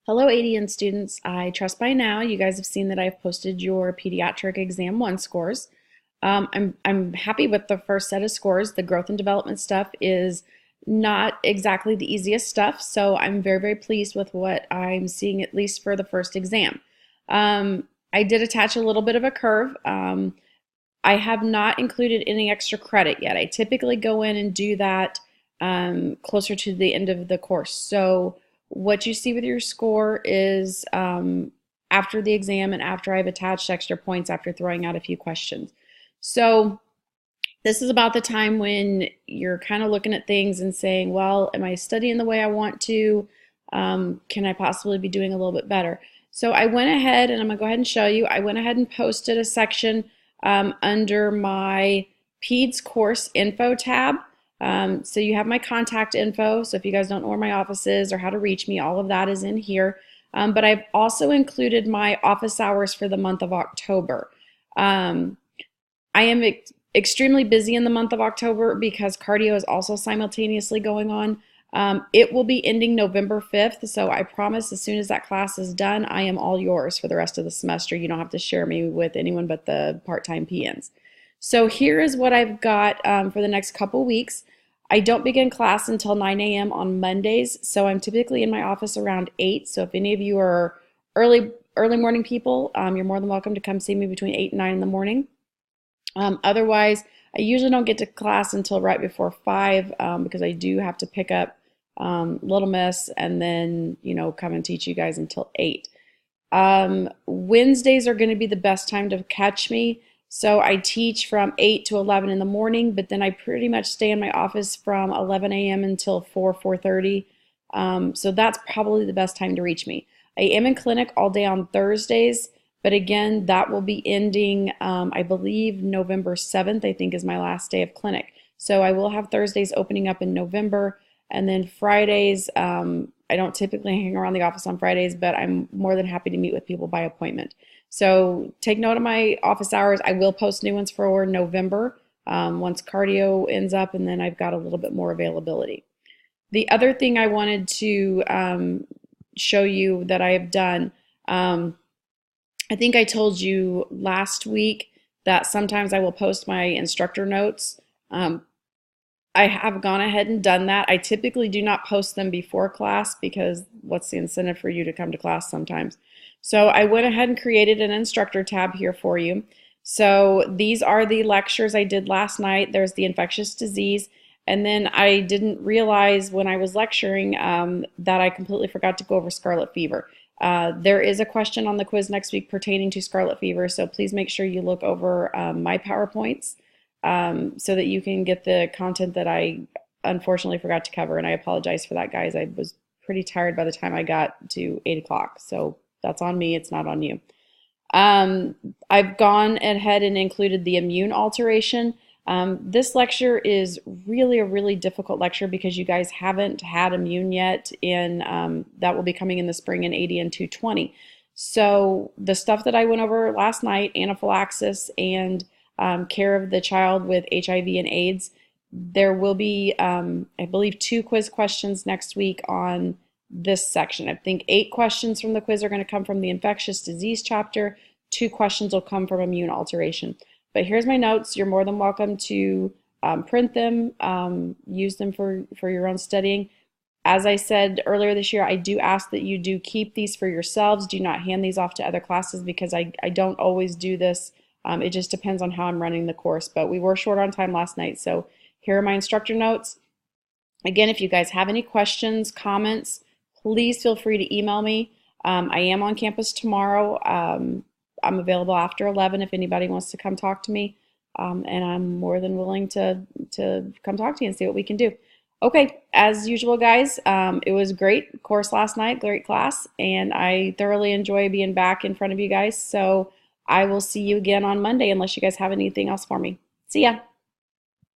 Hello, ADN students. I trust by now you guys have seen that I've posted your pediatric exam 1 scores. I'm happy with the first set of scores. The growth and development stuff is not exactly the easiest stuff, so I'm very pleased with what I'm seeing, at least for the first exam. I did attach a little bit of a curve. I have not included any extra credit yet. I typically go in and do that closer to the end of the course. So what you see with your score is after the exam and after I've attached extra points after throwing out a few questions. So this is about the time when you're kind of looking at things and saying, well, am I studying the way I want to? Can I possibly be doing a little bit better? So I went ahead, and I'm going to go ahead and show you. I went ahead and posted a section under my PEDS course info tab. So you have my contact info. So if you guys don't know where my office is or how to reach me, all of that is in here. But I've also included my office hours for the month of October. I am extremely busy in the month of October because cardio is also simultaneously going on. It will be ending November 5th, so I promise as soon as that class is done, I am all yours for the rest of the semester. You don't have to share me with anyone but the part-time PNs. So here is what I've got for the next couple weeks. I don't begin class until 9 a.m. on Mondays, so I'm typically in my office around 8. So if any of you are early morning people, you're more than welcome to come see me between 8 and 9 in the morning. Otherwise, I usually don't get to class until right before 5 because I do have to pick up Little Miss and then, come and teach you guys until 8. Wednesdays are going to be the best time to catch me. So I teach from 8 to 11 in the morning, but then I pretty much stay in my office from 11 a.m. until 4:30. So that's probably the best time to reach me. I am in clinic all day on Thursdays, but again, that will be ending, I believe, November 7th, I think is my last day of clinic. So I will have Thursdays opening up in November, and then Fridays, I don't typically hang around the office on Fridays, but I'm more than happy to meet with people by appointment. So take note of my office hours. I will post new ones for November once cardio ends up, and then I've got a little bit more availability. The other thing I wanted to show you that I have done, I think I told you last week that sometimes I will post my instructor notes. I have gone ahead and done that. I typically do not post them before class because what's the incentive for you to come to class sometimes? So I went ahead and created an instructor tab here for you. So these are the lectures I did last night. There's the infectious disease. And then I didn't realize when I was lecturing that I completely forgot to go over scarlet fever. There is a question on the quiz next week pertaining to scarlet fever, so please make sure you look over my PowerPoints so that you can get the content that I unfortunately forgot to cover, and I apologize for that, guys. I was pretty tired by the time I got to 8 o'clock, so that's on me. It's not on you. I've gone ahead and included the immune alteration. This lecture is really a really difficult lecture because you guys haven't had immune yet, and that will be coming in the spring in ADN 220. So the stuff that I went over last night, anaphylaxis and care of the child with HIV and AIDS, there will be, I believe, 2 quiz questions next week on this section. I think 8 questions from the quiz are going to come from the infectious disease chapter. 2 questions will come from immune alteration. But here's my notes. You're more than welcome to print them, use them for your own studying. As I said earlier this year, I do ask that you do keep these for yourselves. Do not hand these off to other classes because I don't always do this. It just depends on how I'm running the course. But we were short on time last night, so here are my instructor notes. Again, if you guys have any questions, comments, please feel free to email me. I am on campus tomorrow. I'm available after 11 if anybody wants to come talk to me, and I'm more than willing to come talk to you and see what we can do. Okay, as usual, guys, it was great course last night, great class, and I thoroughly enjoy being back in front of you guys. So I will see you again on Monday unless you guys have anything else for me. See ya.